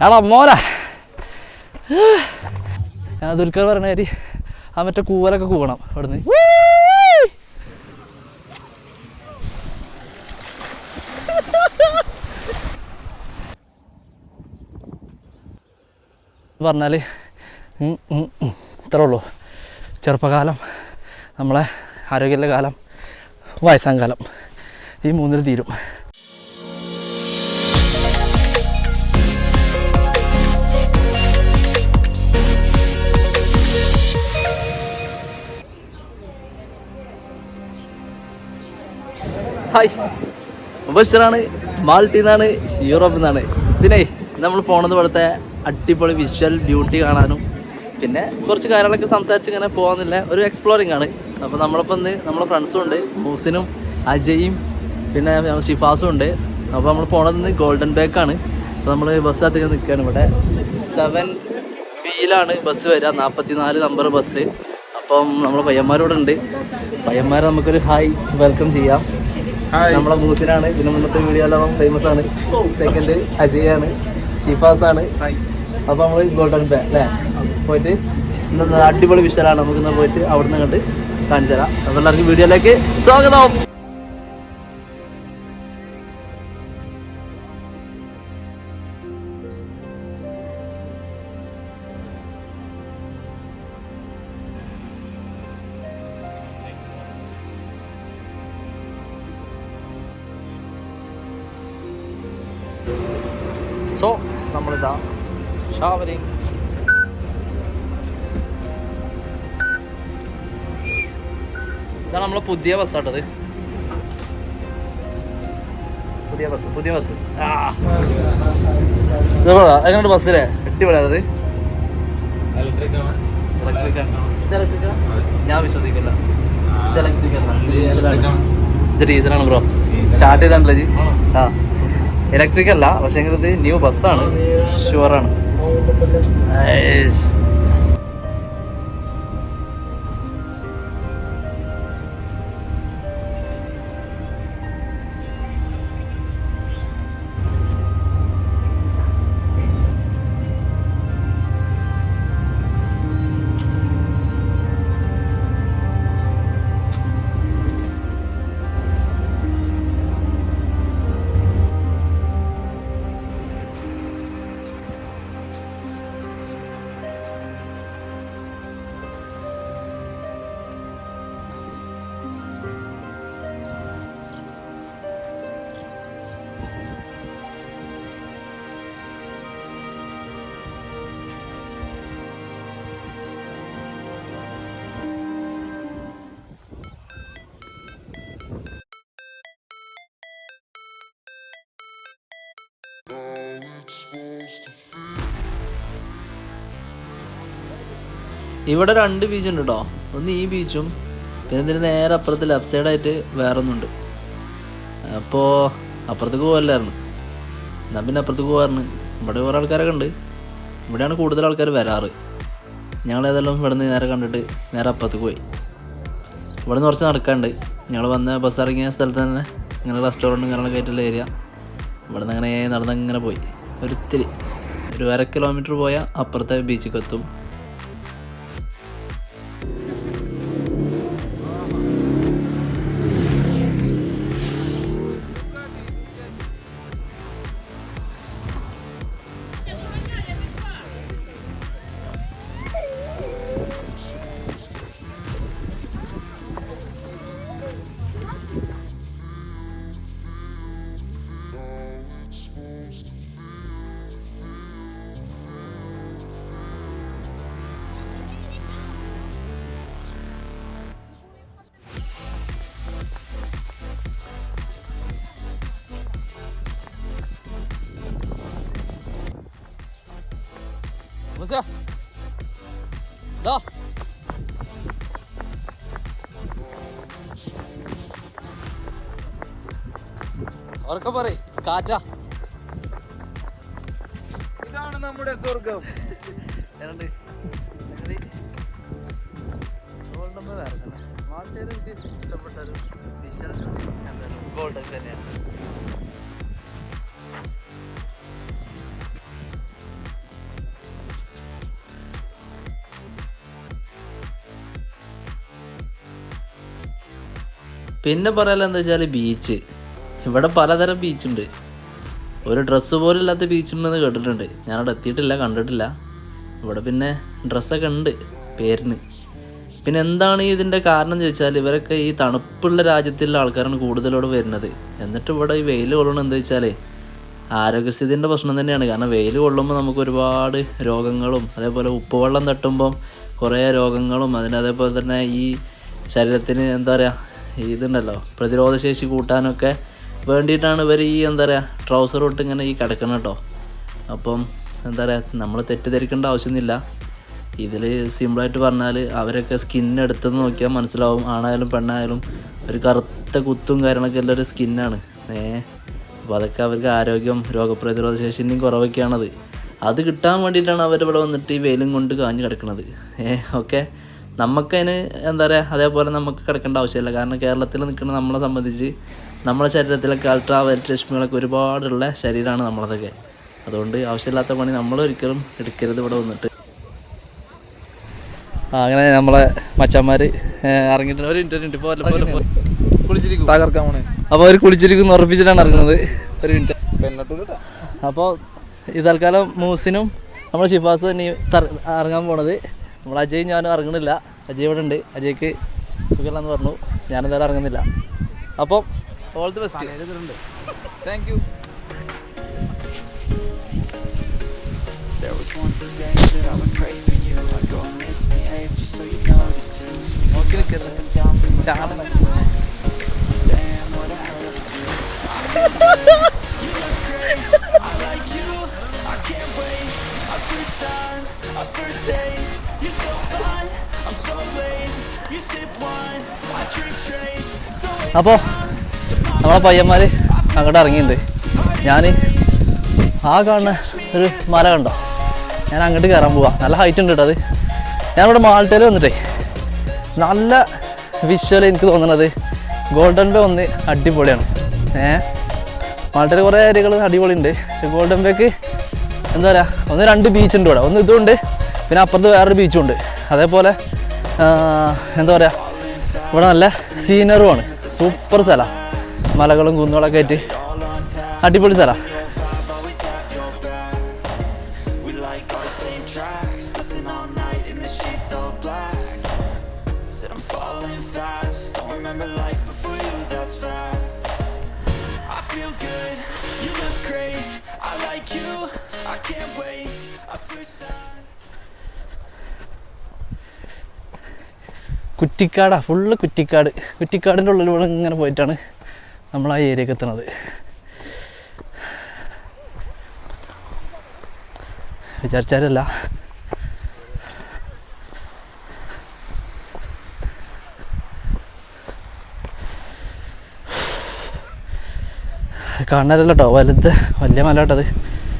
എടാ മോനെ, ഞാൻ ദുൽഖർ പറഞ്ഞ കാര്യം ആ മറ്റേ കൂവലൊക്കെ കൂവണം ഇവിടുന്ന്. പറഞ്ഞാൽ ഇത്രേ ഉള്ളൂ. ചെറുപ്പകാലം, നമ്മളെ ആരോഗ്യമുള്ള കാലം, വയസ്സാം കാലം, ഈ മൂന്നിൽ തീരും. ഹായ്, മുബശ്ശറാണ്. മാൾട്ടിൽ നിന്നാണ്, യൂറോപ്പിൽ നിന്നാണ്. പിന്നെ നമ്മൾ പോണത് ഇവിടുത്തെ അടിപൊളി വിഷ്വൽ ബ്യൂട്ടി കാണാനും പിന്നെ കുറച്ച് കാര്യങ്ങളൊക്കെ സംസാരിച്ച് ഇങ്ങനെ പോകാമെന്നില്ല ഒരു എക്സ്പ്ലോറിങ് ആണ്. അപ്പോൾ നമ്മളിപ്പോൾ ഇന്ന് നമ്മളെ ഫ്രണ്ട്സും ഉണ്ട്, മൂസിനും അജയും പിന്നെ ഷിഫാസും ഉണ്ട്. അപ്പോൾ നമ്മൾ പോണത് ഗോൾഡൻ ബേക്കാണ്. അപ്പോൾ നമ്മൾ ബസ് അധികം നിൽക്കുകയാണ്. ഇവിടെ 7Bയിലാണ് ബസ് വരിക, 44 നമ്പർ ബസ്. അപ്പം നമ്മൾ പയ്യന്മാരോട് ഉണ്ട്. പയ്യന്മാരെ നമുക്കൊരു ഹായ് വെൽക്കം ചെയ്യാം. നമ്മളെ മൂസിനാണ്, പിന്നെ മുന്നത്തെ വീഡിയോ എല്ലാം ഫേമസ് ആണ്. സെക്കൻഡ് അജയാണ്, ഷിഫാസാണ്. അപ്പോൾ നമ്മൾ ഗോൾഡൻ ബേ അല്ലേ പോയിട്ട് ഇന്ന് അടിപൊളി വിഷയമാണ്. നമുക്കിന്ന് പോയിട്ട് അവിടെ നിന്ന് കണ്ട് കാണിച്ചു തരാം. അപ്പോൾ എല്ലാവർക്കും വീഡിയോയിലേക്ക് സ്വാഗതം. സോ നമ്മളിതാ ഷാവലിംഗ്. ഇതാണ് നമ്മളെ പുതിയ ബസ്സാട്ടത്. പുതിയ ബസ് എങ്ങനെയുണ്ട് ബസ്സിലെ? അടിപൊളിയാണത്. ഞാൻ വിശ്വസിക്കില്ല, ഇത് ഇലക്ട്രിക്കല്ല, ഇത് ഡീസലാണ് ബ്രോ. സ്റ്റാർട്ട് ചെയ്താണല്ലോ ജി. ആ ഇലക്ട്രിക് അല്ല, പക്ഷേ ഇത് ന്യൂ ബസ്സാണ്, ഷുവറാണ്. ഇവിടെ 2 ബീച്ച് ഉണ്ട് കേട്ടോ. ഒന്ന് ഈ ബീച്ചും പിന്നെ ഇതിന് നേരെ അപ്പുറത്ത് ലെഫ്റ്റ് സൈഡായിട്ട് വേറൊന്നുണ്ട്. അപ്പോൾ അപ്പുറത്തേക്ക് പോകല്ലായിരുന്നു, എന്നാൽ പിന്നെ അപ്പുറത്തേക്ക് പോകാറുണ്ട്. ഇവിടെ കുറേ ആൾക്കാരൊക്കെ ഉണ്ട്. ഇവിടെയാണ് കൂടുതൽ ആൾക്കാർ വരാറ്. ഞങ്ങളേതെല്ലാം ഇവിടെ നിന്ന് നേരെ കണ്ടിട്ട് നേരെ അപ്പുറത്തേക്ക് പോയി. ഇവിടെ നിന്ന് കുറച്ച് നടക്കാണ്ട്. ഞങ്ങൾ വന്ന ബസ് ഇറങ്ങിയ സ്ഥലത്ത് തന്നെ ഇങ്ങനെ റെസ്റ്റോറൻറ്റും കാര്യങ്ങളൊക്കെ ആയിട്ടുള്ള ഏരിയ. ഇവിടെ നിന്ന് അങ്ങനെ നടന്നങ്ങനെ പോയി ഒരു 1.5 കിലോമീറ്റർ പോയാൽ അപ്പുറത്തെ ബീച്ചിലേക്ക് എത്തും. ഉറക്കെ പറ, കാറ്റാ. ഇതാണ് നമ്മുടെ സ്വർഗം. ഇഷ്ടപ്പെട്ട ഒരു വിഷ്വൽ ഗോൾഡൻ തന്നെയാണ്. പിന്നെ പറയാൻ എന്താ വെച്ചാൽ ബീച്ച്. ഇവിടെ പലതരം ബീച്ചുണ്ട്. ഒരു ഡ്രസ്സ് പോലും ഇല്ലാത്ത ബീച്ചുണ്ടെന്ന് കേട്ടിട്ടുണ്ട്. ഞാനവിടെ എത്തിയിട്ടില്ല, കണ്ടിട്ടില്ല. ഇവിടെ പിന്നെ ഡ്രസ്സൊക്കെ ഉണ്ട് പേരിന്. പിന്നെ എന്താണ് ഇതിൻ്റെ കാരണം എന്ന് ചോദിച്ചാൽ ഇവരൊക്കെ ഈ തണുപ്പുള്ള രാജ്യത്തുള്ള ആൾക്കാരാണ് കൂടുതലോട് വരുന്നത്. എന്നിട്ട് ഇവിടെ ഈ വെയിൽ കൊള്ളണം എന്താ വെച്ചാൽ ആരോഗ്യസ്ഥിതിൻ്റെ പ്രശ്നം തന്നെയാണ്. കാരണം വെയിൽ കൊള്ളുമ്പോൾ നമുക്ക് ഒരുപാട് രോഗങ്ങളും അതേപോലെ ഉപ്പുവെള്ളം തട്ടുമ്പം കുറേ രോഗങ്ങളും അതേപോലെ തന്നെ ഈ ശരീരത്തിന് എന്താ പറയുക ഇതുണ്ടല്ലോ പ്രതിരോധശേഷി കൂട്ടാനൊക്കെ വേണ്ടിയിട്ടാണ് ഇവർ ഈ എന്താ പറയുക ട്രൗസർ ഇട്ട് ഇങ്ങനെ ഈ കിടക്കണം കേട്ടോ. അപ്പം എന്താ പറയുക നമ്മൾ തെറ്റിദ്ധരിക്കേണ്ട ആവശ്യമൊന്നുമില്ല. ഇതിൽ സിമ്പിളായിട്ട് പറഞ്ഞാൽ അവരൊക്കെ സ്കിന്നെടുത്തെന്ന് നോക്കിയാൽ മനസ്സിലാവും. ആണായാലും പെണ്ണായാലും ഒരു കറുത്ത കുത്തും കാര്യങ്ങളൊക്കെ ഉള്ളൊരു സ്കിന്നാണ്. അപ്പോൾ അതൊക്കെ അവർക്ക് ആരോഗ്യം രോഗപ്രതിരോധ ശേഷിൻ്റെയും കുറവൊക്കെയാണത്. അത് കിട്ടാൻ വേണ്ടിയിട്ടാണ് അവരിവിടെ വന്നിട്ട് ഈ വെയിലും കൊണ്ട് കാഞ്ഞ് കിടക്കുന്നത്. ഓക്കെ, നമുക്കതിന് എന്താ പറയുക അതേപോലെ നമുക്ക് കിടക്കേണ്ട ആവശ്യമില്ല. കാരണം കേരളത്തിൽ നിൽക്കുന്ന നമ്മളെ സംബന്ധിച്ച് നമ്മുടെ ശരീരത്തിലൊക്കെ അൾട്രാ വയലറ്റ് രശ്മികളൊക്കെ ഒരുപാടുള്ള ശരീരമാണ് നമ്മളതൊക്കെ. അതുകൊണ്ട് ആവശ്യമില്ലാത്ത പണി നമ്മളൊരിക്കലും എടുക്കരുത് ഇവിടെ വന്നിട്ട്. അങ്ങനെ നമ്മളെ മച്ചന്മാർ ഇറങ്ങിയിട്ടുണ്ട്. ഒരു മിനിറ്റ് ഇപ്പോൾ കുളിച്ചിരിക്കും തകർക്കാൻ പോണേ. അപ്പോൾ അവർ കുളിച്ചിരിക്കും ഉറപ്പിച്ചിട്ടാണ് ഇറങ്ങുന്നത്. ഒരു മിനിറ്റ്. അപ്പോൾ ഈ തൽക്കാലം മൂസിനും നമ്മൾ ഷിഫാസ് തന്നെ ഇറങ്ങാൻ പോണത്. നമ്മൾ അജയ് ഞാനും ഇറങ്ങണില്ല. അജയ് ഇവിടെ ഉണ്ട്. അജയ്ക്ക് സുഖമില്ലെന്ന് പറഞ്ഞു. ഞാനെന്തായാലും ഇറങ്ങുന്നില്ല. അപ്പം all the best. Thank you. There was once a day that I would pray for you. I'd go and misbehave just so you noticed too. So you get up and down from across the room. Damn, what a hell of a view. You look great, I like you. I can't wait. Our first time, our first date. You're so fine, I'm so late. You sip wine, I drink straight. Don't waste അപ്പോൾ നമ്മളെ പയ്യന്മാർ അങ്ങോട്ട് ഇറങ്ങിയിട്ടുണ്ട്. ഞാൻ ആ കാണുന്ന ഒരു മല കണ്ടോ, ഞാൻ അങ്ങോട്ട് കയറാൻ പോവാം. നല്ല ഹൈറ്റ് ഉണ്ട് കേട്ടോ അത്. ഞാനിവിടെ മാൾട്ടയിൽ വന്നിട്ടേ നല്ല വിഷ്വൽ എനിക്ക് തോന്നുന്നത് ഗോൾഡൻ ബേ ഒന്ന് അടിപൊളിയാണ്. മാൾട്ടയിൽ കുറേ ഏരിയകൾ അടിപൊളിയുണ്ട്. പക്ഷെ ഗോൾഡൻ ബേക്ക് എന്താ പറയുക ഒന്ന് രണ്ട് ബീച്ചുണ്ട് ഇവിടെ. ഒന്ന് ഇതുണ്ട്, പിന്നെ അപ്പുറത്ത് വേറൊരു ബീച്ചും ഉണ്ട്. അതേപോലെ എന്താ പറയുക ഇവിടെ നല്ല സീനറുമാണ്. സൂപ്പർ സ്ഥലമാണ്. മലകളും കുന്നുകളൊക്കെ ആയിട്ട് അടിപൊളി സ്ഥലമാണ്. കുറ്റിക്കാടാ, ഫുള്ള് കുറ്റിക്കാട്. കുറ്റിക്കാടിൻ്റെ ഉള്ളിലൂടെ ഇങ്ങനെ പോയിട്ടാണ് നമ്മൾ ആ ഏരിയക്ക് എത്തുന്നത്. വിചാരിച്ചാലല്ല. കാണാനല്ല കേട്ടോ, വലിയ മല കേട്ടത്.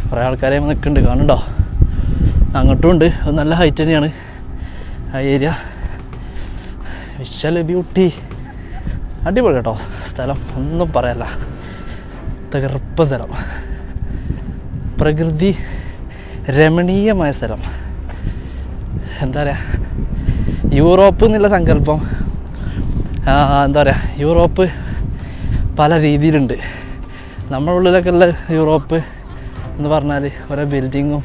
കുറേ ആൾക്കാരെ നിൽക്കുന്നുണ്ട്, കാണുന്നുണ്ടോ? അങ്ങോട്ടും ഉണ്ട്. അത് നല്ല ഹൈറ്റ് തന്നെയാണ് ആ ഏരിയ. വിഷ്വൽ ബ്യൂട്ടി അടിപൊളി കേട്ടോ. സ്ഥലം ഒന്നും പറയല്ല, തകർപ്പ സ്ഥലം, പ്രകൃതി രമണീയമായ സ്ഥലം. എന്താ പറയുക, യൂറോപ്പ് എന്നുള്ള സങ്കല്പം എന്താ പറയുക, യൂറോപ്പ് പല രീതിയിലുണ്ട്. നമ്മുടെ ഉള്ളിലൊക്കെ ഉള്ള യൂറോപ്പ് എന്ന് പറഞ്ഞാൽ കുറേ ബിൽഡിങ്ങും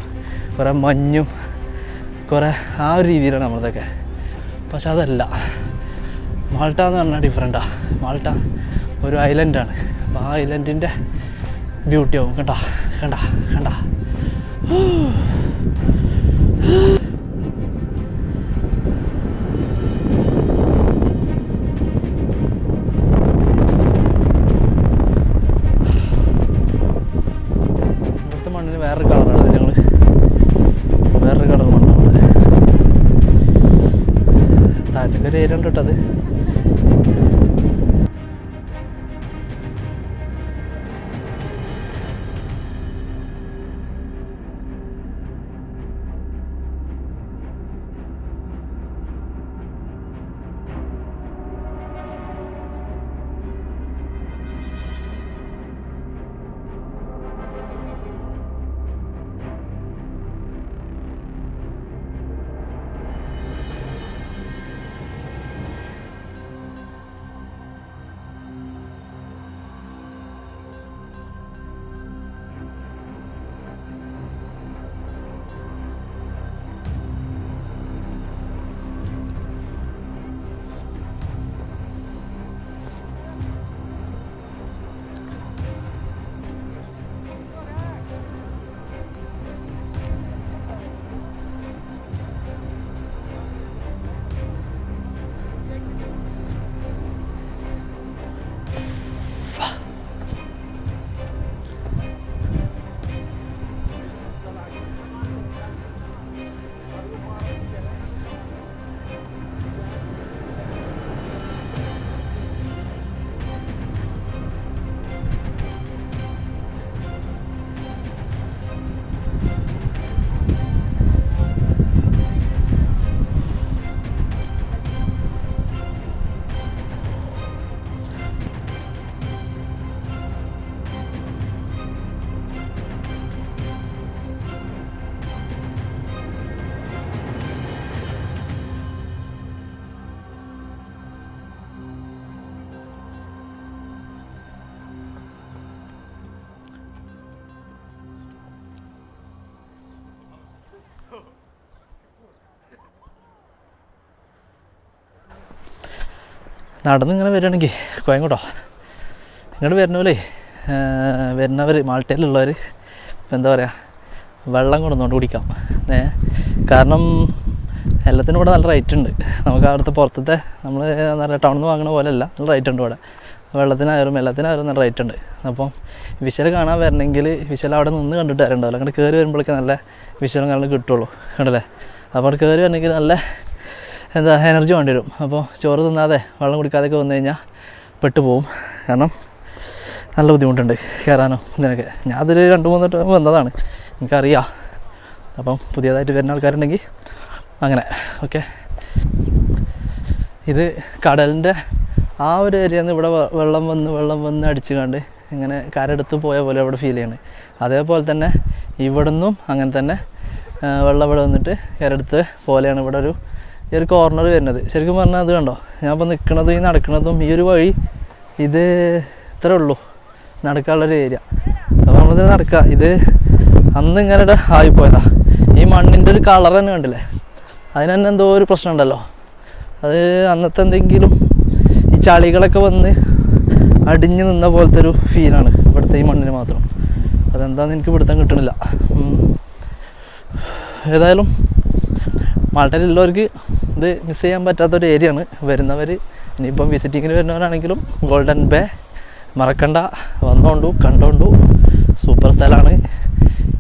കുറേ മഞ്ഞും കുറേ ആ ഒരു രീതിയിലാണ് നമ്മളതൊക്കെ. പക്ഷെ അതല്ല, മാൾട്ട എന്ന് പറഞ്ഞാൽ ഡിഫറെൻറ്റാണ്. മാൾട്ട ഒരു ഐലൻഡാണ്. അപ്പോൾ ആ ഐലൻഡിൻ്റെ ബ്യൂട്ടി ആവും. കണ്ട കണ്ട കണ്ട ഇവിടുത്തെ മണ്ണിന് വേറൊരു കളർ ഞങ്ങൾ വേറൊരു കളർ മണ്ണാണ്. താഴത്തൊക്കെ ഒരു ഏരിയ ഉണ്ട് കേട്ടോ അത്. നടന്നിങ്ങനെ വരികയാണെങ്കിൽ കോയങ്കോട്ടോ ഇങ്ങോട്ട് വരുന്നപോലെ വരുന്നവർ മാൾട്ടയിലുള്ളവർ എന്താ പറയുക വെള്ളം കൊണ്ടുവന്നുകൊണ്ട് കുടിക്കാം. കാരണം എല്ലാത്തിനും ഇവിടെ നല്ല റേറ്റ് ഉണ്ട്. നമുക്ക് അവിടുത്തെ പുറത്തത്തെ നമ്മൾ നല്ല ടൗണിൽ നിന്ന് വാങ്ങുന്ന പോലെയല്ല, നല്ല റേറ്റ് ഉണ്ട് ഇവിടെ. വെള്ളത്തിനായാലും എല്ലാത്തിനായാലും നല്ല റേറ്റ് ഉണ്ട്. അപ്പം വിഷ്വൽ കാണാൻ വരണമെങ്കിൽ വിഷ്വൽ അവിടെ നിന്ന് കണ്ടിട്ട് വരണ്ടാവില്ല. അങ്ങോട്ട് കയറി വരുമ്പോഴേക്ക് നല്ല വിഷ്വലും കാരണം കിട്ടുള്ളൂ, കണ്ടല്ലേ. അപ്പോൾ അവിടെ കയറി വരണമെങ്കിൽ നല്ല എനർജി വേണ്ടി വരും. അപ്പോൾ ചോറ് തിന്നാതെ വെള്ളം കുടിക്കാതെയൊക്കെ വന്നു കഴിഞ്ഞാൽ പെട്ടുപോകും. കാരണം നല്ല ബുദ്ധിമുട്ടുണ്ട് കയറാനോ ഇതിനൊക്കെ. ഞാൻ അതിൽ 2-3 ടൈം വന്നതാണ്, എനിക്കറിയാം. അപ്പം പുതിയതായിട്ട് വരുന്ന ആൾക്കാരുണ്ടെങ്കിൽ അങ്ങനെ ഓക്കെ. ഇത് കടലിൻ്റെ ആ ഒരു ഏരിയയിൽ നിന്ന് ഇവിടെ വെള്ളം വന്ന് അടിച്ചു കണ്ട് ഇങ്ങനെ കരടുത്ത് പോയ പോലെ ഇവിടെ ഫീൽ ചെയ്യണേ. അതേപോലെ തന്നെ ഇവിടെ നിന്നും അങ്ങനെ തന്നെ വെള്ളം ഇവിടെ വന്നിട്ട് കരടുത്ത് പോലെയാണ് ഇവിടെ ഈ ഒരു കോർണർ വരുന്നത്. ശരിക്കും പറഞ്ഞാൽ അത് കണ്ടോ, ഞാൻ ഇപ്പോൾ നിൽക്കുന്നതും ഈ നടക്കുന്നതും ഈ ഒരു വഴി ഇത് ഇത്രേ ഉള്ളൂ നടക്കാനുള്ളൊരു ഏരിയ. അപ്പോൾ നമ്മളിത് നടക്കുക. ഇത് അന്ന് ഇങ്ങനെ ആയിപ്പോയതാ. ഈ മണ്ണിൻ്റെ ഒരു കളർ തന്നെ കണ്ടില്ലേ, അതിന് തന്നെ എന്തോ ഒരു പ്രശ്നം ഉണ്ടല്ലോ. അത് അന്നത്തെ എന്തെങ്കിലും ഈ ചളികളൊക്കെ വന്ന് അടിഞ്ഞു നിന്ന പോലത്തെ ഒരു ഫീലാണ് ഇവിടുത്തെ ഈ മണ്ണിന് മാത്രം. അതെന്താണെന്ന് എനിക്ക് പിടുത്തം കിട്ടണില്ല. ഏതായാലും മാൾട്ടയിലുള്ളവർക്ക് ഇത് മിസ് ചെയ്യാൻ പറ്റാത്തൊരു ഏരിയയാണ്. വരുന്നവർ ഇനിയിപ്പം വിസിറ്റിങ്ങിന് വരുന്നവരാണെങ്കിലും ഗോൾഡൻ ബേ മറക്കണ്ട, വന്നോണ്ടു കണ്ടോണ്ടു. സൂപ്പർ സ്ഥലമാണ്.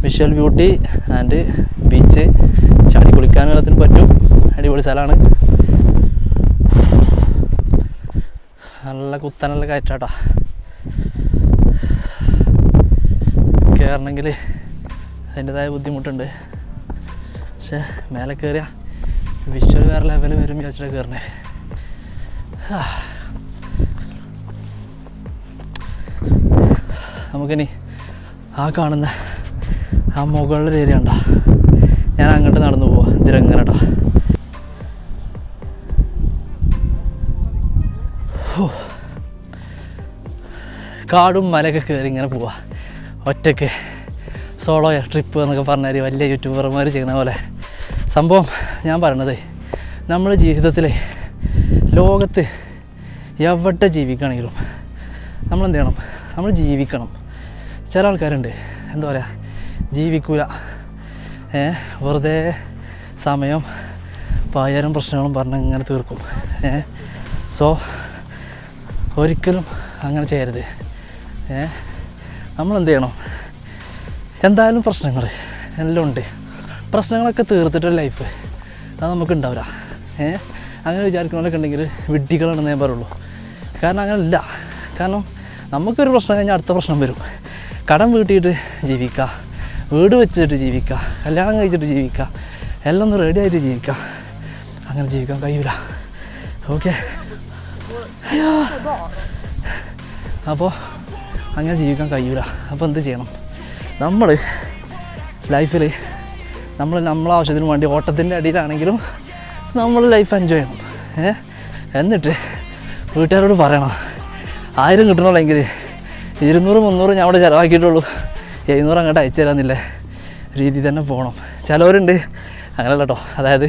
വിഷ്വൽ ബ്യൂട്ടി ആൻഡ് ബീച്ച്, ചാടി കുളിക്കാനും എല്ലാത്തിനും പറ്റും. അടിപൊളി സ്ഥലമാണ്. നല്ല കുത്തനുള്ള കയറ്റാട്ടാ. കയറണമെങ്കിൽ അതിൻ്റെതായ ബുദ്ധിമുട്ടുണ്ട്. പക്ഷേ മേലെ കയറിയ വിഷ്വൽ വേറെ ലെവൽ വരും വിചാരിച്ചിട്ട് കയറണേ. നമുക്കിനി ആ കാണുന്ന ആ മുകളിലൊരു ഏരിയ ഉണ്ടോ, ഞാൻ അങ്ങോട്ട് നടന്നു പോവാം. ഇതിലെങ്ങനെട്ടാ കാടും മലയൊക്കെ കയറി ഇങ്ങനെ പോവാ ഒറ്റയ്ക്ക്. സോളോ ട്രിപ്പ് എന്നൊക്കെ പറഞ്ഞാൽ വലിയ യൂട്യൂബർമാർ ചെയ്യുന്ന പോലെ സംഭവം. ഞാൻ പറയണത് നമ്മുടെ ജീവിതത്തിൽ ലോകത്ത് എവിടെ ജീവിക്കുകയാണെങ്കിലും നമ്മളെന്ത് ചെയ്യണം, നമ്മൾ ജീവിക്കണം. ചില ആൾക്കാരുണ്ട് എന്താ പറയുക, ജീവിക്കൂല, വെറുതെ സമയം പായാലും പ്രശ്നങ്ങളും പറഞ്ഞ് ഇങ്ങനെ തീർക്കും. സോ ഒരിക്കലും അങ്ങനെ ചെയ്യരുത്. നമ്മളെന്ത് ചെയ്യണം, എന്തായാലും പ്രശ്നങ്ങൾ എല്ലാം ഉണ്ട്. പ്രശ്നങ്ങളൊക്കെ തീർത്തിട്ടൊരു ലൈഫ് അത് നമുക്കുണ്ടാവില്ല. അങ്ങനെ വിചാരിക്കുന്നവരൊക്കെ ഉണ്ടെങ്കിൽ വിഡ്ഢികളാണെന്ന് ഞാൻ പറയുള്ളൂ. കാരണം അങ്ങനെ ഇല്ല. കാരണം നമുക്കൊരു പ്രശ്നം കഴിഞ്ഞാൽ അടുത്ത പ്രശ്നം വരും. കടം വീട്ടിയിട്ട് ജീവിക്കുക, വീട് വെച്ചിട്ട് ജീവിക്കുക, കല്യാണം കഴിച്ചിട്ട് ജീവിക്കുക, എല്ലാം ഒന്ന് റെഡി ആയിട്ട് ജീവിക്കുക. അങ്ങനെ ജീവിക്കാൻ കഴിയില്ല. ഓക്കെ, അയ്യോ, അപ്പോൾ അങ്ങനെ ജീവിക്കാൻ കഴിയില്ല. അപ്പോൾ എന്ത് ചെയ്യണം, നമ്മൾ ലൈഫിൽ നമ്മളെ ആവശ്യത്തിന് വേണ്ടി ഓട്ടത്തിൻ്റെ അടിയിലാണെങ്കിലും നമ്മൾ ലൈഫ് എൻജോയ് ചെയ്യണം. എന്നിട്ട് വീട്ടുകാരോട് പറയണം, 1000 കിട്ടണമെങ്കിൽ 200-300 ഞാൻ അവിടെ ചിലവാക്കിയിട്ടുള്ളൂ, 700 അങ്ങോട്ട് അയച്ചു തരാമെന്നില്ല രീതി തന്നെ പോകണം. ചിലവരുണ്ട് അങ്ങനെയല്ല കേട്ടോ. അതായത്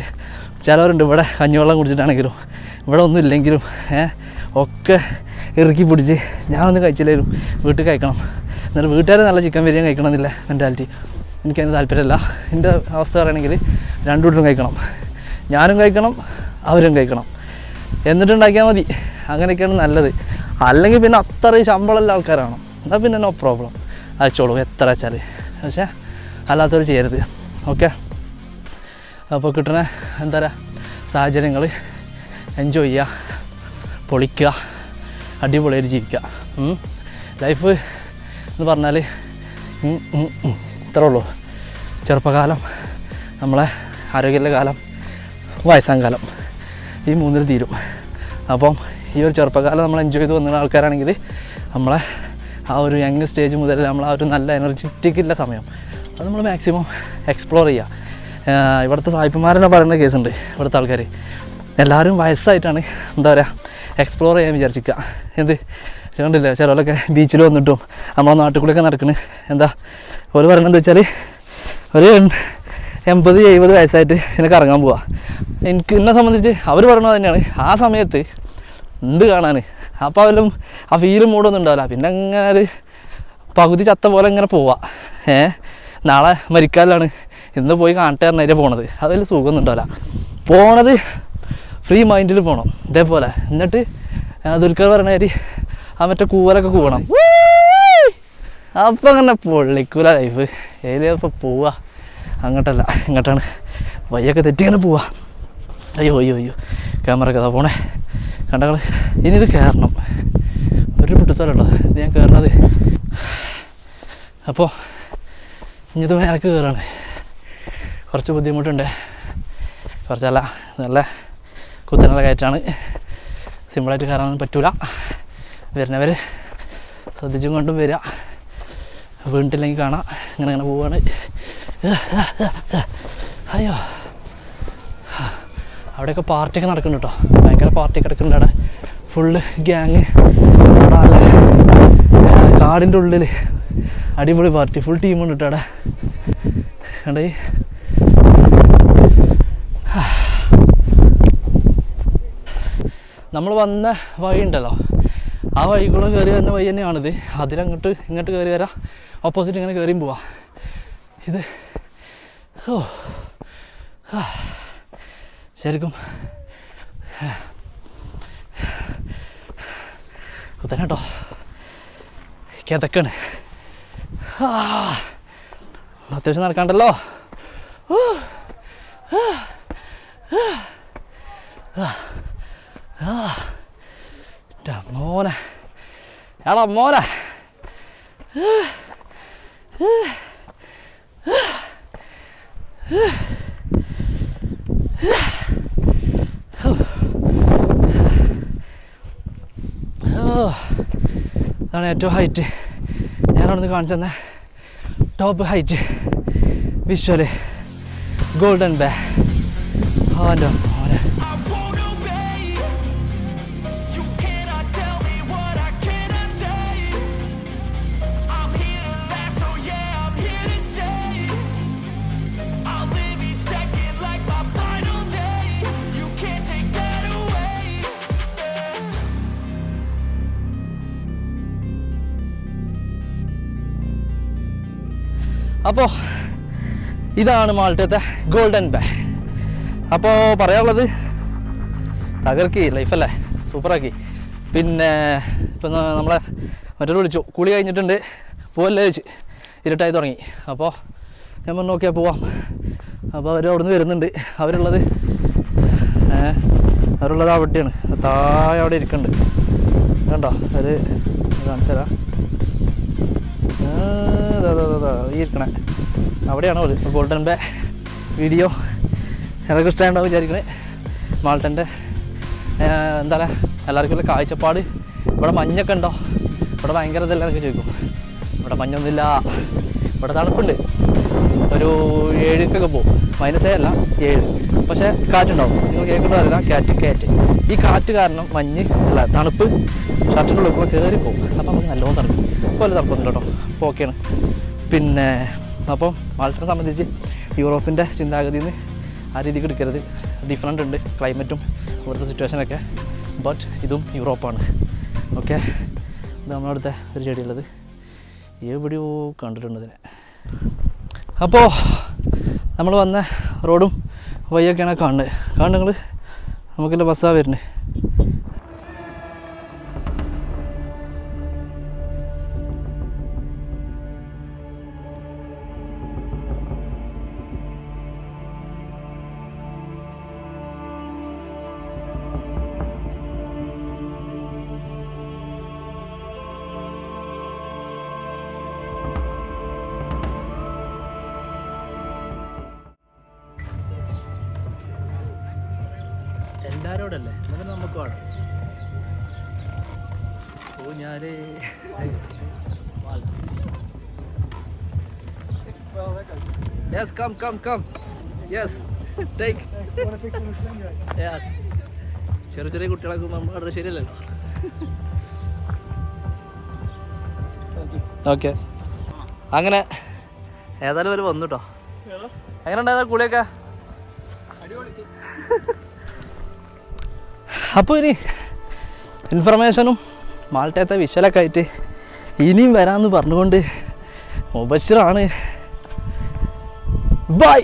ചിലവരുണ്ട് ഇവിടെ കഞ്ഞിവെള്ളം കുടിച്ചിട്ടാണെങ്കിലും ഇവിടെ ഒന്നും ഇല്ലെങ്കിലും ഒക്കെ ഇറുക്കി പിടിച്ച് ഞാനൊന്നും കഴിച്ചില്ലേലും വീട്ടിൽ കഴിക്കണം, എന്നിട്ട് വീട്ടുകാർ നല്ല ചിക്കൻ ബിരിയാണി കഴിക്കണം എന്നില്ല മെൻറ്റാലിറ്റി. എനിക്കതിന് താല്പര്യമില്ല. എൻ്റെ അവസ്ഥ പറയുകയാണെങ്കിൽ 2 കൂട്ടരും കഴിക്കണം, ഞാനും കഴിക്കണം അവരും കഴിക്കണം, എന്നിട്ടുണ്ടാക്കിയാൽ മതി. അങ്ങനെയൊക്കെയാണ് നല്ലത്. അല്ലെങ്കിൽ പിന്നെ അത്രയും ശമ്പളമുള്ള ആൾക്കാരാണ്, എന്നാൽ പിന്നെ നോ പ്രോബ്ലം, അയച്ചോളൂ എത്ര വെച്ചാൽ. പക്ഷേ അല്ലാത്തവർ ചെയ്യരുത്. ഓക്കെ, അപ്പോൾ കിട്ടുന്ന എന്താ പറയുക സാഹചര്യങ്ങൾ എൻജോയ് ചെയ്യുക, പൊളിക്കുക, അടിപൊളിയായിട്ട് ജീവിക്കുക. ലൈഫ് എന്ന് പറഞ്ഞാൽ ഇത്രേ ഉള്ളൂ. ചെറുപ്പകാലം, നമ്മളെ ആരോഗ്യമുള്ള കാലം, വയസ്സാം കാലം, ഈ 3 തീരും. അപ്പം ഈ ഒരു ചെറുപ്പകാലം നമ്മൾ എൻജോയ് ചെയ്ത് വന്ന ആൾക്കാരാണെങ്കിൽ നമ്മളെ ആ ഒരു യങ് സ്റ്റേജ് മുതൽ നമ്മൾ ആ ഒരു നല്ല എനർജറ്റിക്കുള്ള സമയം അത് നമ്മൾ മാക്സിമം എക്സ്പ്ലോർ ചെയ്യുക. ഇവിടുത്തെ സായിപ്പന്മാരെന്നെ പറയുന്ന കേസുണ്ട്. ഇവിടുത്തെ ആൾക്കാർ എല്ലാവരും വയസ്സായിട്ടാണ് എന്താ പറയുക എക്സ്പ്ലോർ ചെയ്യാൻ വിചാരിച്ചിരിക്കുക. എന്ത് കണ്ടില്ല, ചിലവരൊക്കെ ബീച്ചിൽ വന്നിട്ടും നമ്മളെ നാട്ടിൽ കൂടെയൊക്കെ നടക്കുന്നത് എന്താ ഒരു പറയണമെന്ന് വെച്ചാൽ ഒരു 80-70 വയസ്സായിട്ട് എനിക്ക് ഇറങ്ങാൻ പോവുക. എന്നെ സംബന്ധിച്ച് അവർ പറയണത് തന്നെയാണ്, ആ സമയത്ത് എന്ത് കാണാൻ. അപ്പോൾ അവരും ആ ഫീലും മൂടൊന്നും ഉണ്ടാവില്ല. പിന്നെ അങ്ങനെ ഒരു പകുതി ചത്ത പോലെ ഇങ്ങനെ പോവാം. നാളെ മരിക്കാനാണ്, ഇന്ന് പോയി കാണട്ടെ പറഞ്ഞാൽ പോണത്. അതിൽ സുഖമൊന്നും ഉണ്ടാവില്ല. പോണത് ഫ്രീ മൈൻഡിൽ പോകണം ഇതേപോലെ. എന്നിട്ട് ദുൽഖർ പറഞ്ഞ മാതിരി ആ മറ്റേ കൂവലൊക്കെ കൂവണം. അപ്പം അങ്ങനെ പൊള്ളിക്കൂല ലൈഫ്. ഏതിലിപ്പോൾ പോവുക, അങ്ങോട്ടല്ല ഇങ്ങോട്ടാണ്. വയ്യൊക്കെ തെറ്റിങ്ങനെ പോവാ. അയ്യോ അയ്യോ അയ്യോ ക്യാമറ ഒക്കെ അതാ പോണേ കണ്ടങ്ങൾ. ഇനി ഇത് കയറണം, ഒരു പിടുത്തല്ലോ ഇത് ഞാൻ കയറണത്. അപ്പോൾ ഇനിയിത് മേലക്ക് കയറാണ്. കുറച്ച് ബുദ്ധിമുട്ടുണ്ട്, കുറച്ചല്ല നല്ല കുത്തനുള്ള കയറ്റാണ്. സിമ്പിളായിട്ട് കയറാനൊന്നും പറ്റൂല. വരുന്നവർ ശ്രദ്ധിച്ചും കൊണ്ടും വരിക, വീണിട്ടില്ലെങ്കിൽ കാണാം. ഇങ്ങനെ അങ്ങനെ പോവുകയാണ്. അയ്യോ അവിടെയൊക്കെ പാർട്ടിയൊക്കെ നടക്കുന്നുണ്ട് കേട്ടോ, ഭയങ്കര പാർട്ടിയൊക്കെ നടക്കുന്നുണ്ട് അവിടെ. ഫുള്ള് ഗ്യാങ് അവിടെ, നല്ല കാടിൻ്റെ ഉള്ളിൽ അടിപൊളി പാർട്ടി, ഫുൾ ടീമുണ്ട് കേട്ടോ അവിടെ. കണ്ടേ നമ്മൾ വന്ന വഴി ഉണ്ടല്ലോ, ആ വഴി കൂടെ കയറി വരുന്ന വഴി തന്നെയാണിത്. അതിലങ്ങോട്ട് ഇങ്ങോട്ട് കയറി വരാം, ഓപ്പോസിറ്റ് ഇങ്ങനെ കയറിയും പോവാം. ഇത് ഓ ശരിക്കും കുത്തനെ കേട്ടോ, കിതക്കാണ്. അത്യാവശ്യം നടക്കാണ്ടല്ലോ. മോനെ എടാ മോനെ, അതാണ് ഏറ്റവും ഹൈറ്റ്. ഞാനവിടുന്ന് കാണിച്ചു തന്നെ top height visual golden bay. അവൻ്റെ മോനെ അപ്പോൾ ഇതാണ് മാൾട്ടത്തെ ഗോൾഡൻ ബേ. അപ്പോൾ പറയാനുള്ളത് തകർക്കി ലൈഫല്ലേ, സൂപ്പറാക്കി. പിന്നെ ഇപ്പം നമ്മളെ മറ്റൊരു വിളിച്ചു, കുളി കഴിഞ്ഞിട്ടുണ്ട് പോവല്ലേ ചോദിച്ച്, ഇരുട്ടായി തുടങ്ങി. അപ്പോൾ ഞാൻ പറഞ്ഞു നോക്കിയാൽ പോവാം. അപ്പോൾ അവർ അവിടെ നിന്ന് വരുന്നുണ്ട്. അവരുള്ളത് അവിടെയാണ്, താഴെ അവിടെ ഇരിക്കുന്നുണ്ട് കണ്ടോ. അത് കാണിച്ചു തരാം, ഈ ഇരിക്കണേ അവിടെയാണ് ഒരു ഗോൾഡൻ ബേ. വീഡിയോ ഏതൊക്കെ ഇഷ്ടമുണ്ടാവും വിചാരിക്കണേ. മാൾട്ടൻ്റെ എന്താ പറയുക, എല്ലാവർക്കും ഉള്ള കാഴ്ചപ്പാട്. ഇവിടെ മഞ്ഞൊക്കെ ഉണ്ടോ, ഇവിടെ ഭയങ്കര ഇതല്ല എന്നൊക്കെ ചോദിക്കും. ഇവിടെ മഞ്ഞൊന്നുമില്ല, ഇവിടെ തണുപ്പുണ്ട്. ഒരു 7 പോകും, -7 അല്ല 7. പക്ഷേ കാറ്റുണ്ടാവും, നിങ്ങൾ കേൾക്കേണ്ട അറിയില്ല. കാറ്റ് ഈ കാറ്റ് കാരണം മഞ്ഞ് അല്ല തണുപ്പ് ഷർട്ടിൻ്റെ ഉള്ളിൽ കൂടെ കയറി പോകും. അപ്പോൾ നമുക്ക് നല്ലോണം തണുക്കും. പോലെ തണുപ്പൊന്നുമില്ല കേട്ടോ, അപ്പോൾ ഓക്കെയാണ്. പിന്നെ അപ്പം മാൾട്ടനെ സംബന്ധിച്ച് യൂറോപ്പിൻ്റെ ചിന്താഗതിയിൽ നിന്ന് ആ രീതിക്ക് എടുക്കരുത്. ഡിഫറെൻ്റ് ഉണ്ട് ക്ലൈമറ്റും ഇവിടുത്തെ സിറ്റുവേഷനൊക്കെ. ബട്ട് ഇതും യൂറോപ്പാണ്. ഓക്കെ, ഇത് നമ്മളടുത്ത ഒരു ചെടിയുള്ളത് എവിടെയോ കണ്ടിട്ടുണ്ട് ഇതിനെ. അപ്പോൾ നമ്മൾ വന്ന റോഡും വഴിയൊക്കെയാണ് കാണുന്നത് നിങ്ങൾ. നമുക്കില്ല ബസ്സാണ് വരുന്നത്. എല്ലാവരോടല്ലേ എന്നിട്ട് നമുക്ക് വേണം. ഓ ഞാൻ yes come yes take yes. ചെറിയ കുട്ടികളൊക്കെ നമ്മുടെ ശരിയല്ലല്ലോ. ഓക്കെ, അങ്ങനെ ഏതായാലും അവർ വന്നു കേട്ടോ. എങ്ങനെ ഉണ്ടായിരുന്നു കുളിയൊക്കെ? അപ്പോൾ ഇനി ഇൻഫർമേഷനും മാൾട്ടയത്തെ വിഷ്വലൊക്കെ ആയിട്ട് ഇനിയും വരാമെന്ന് പറഞ്ഞുകൊണ്ട് മുബശ്ശിറാണ്. ബൈ.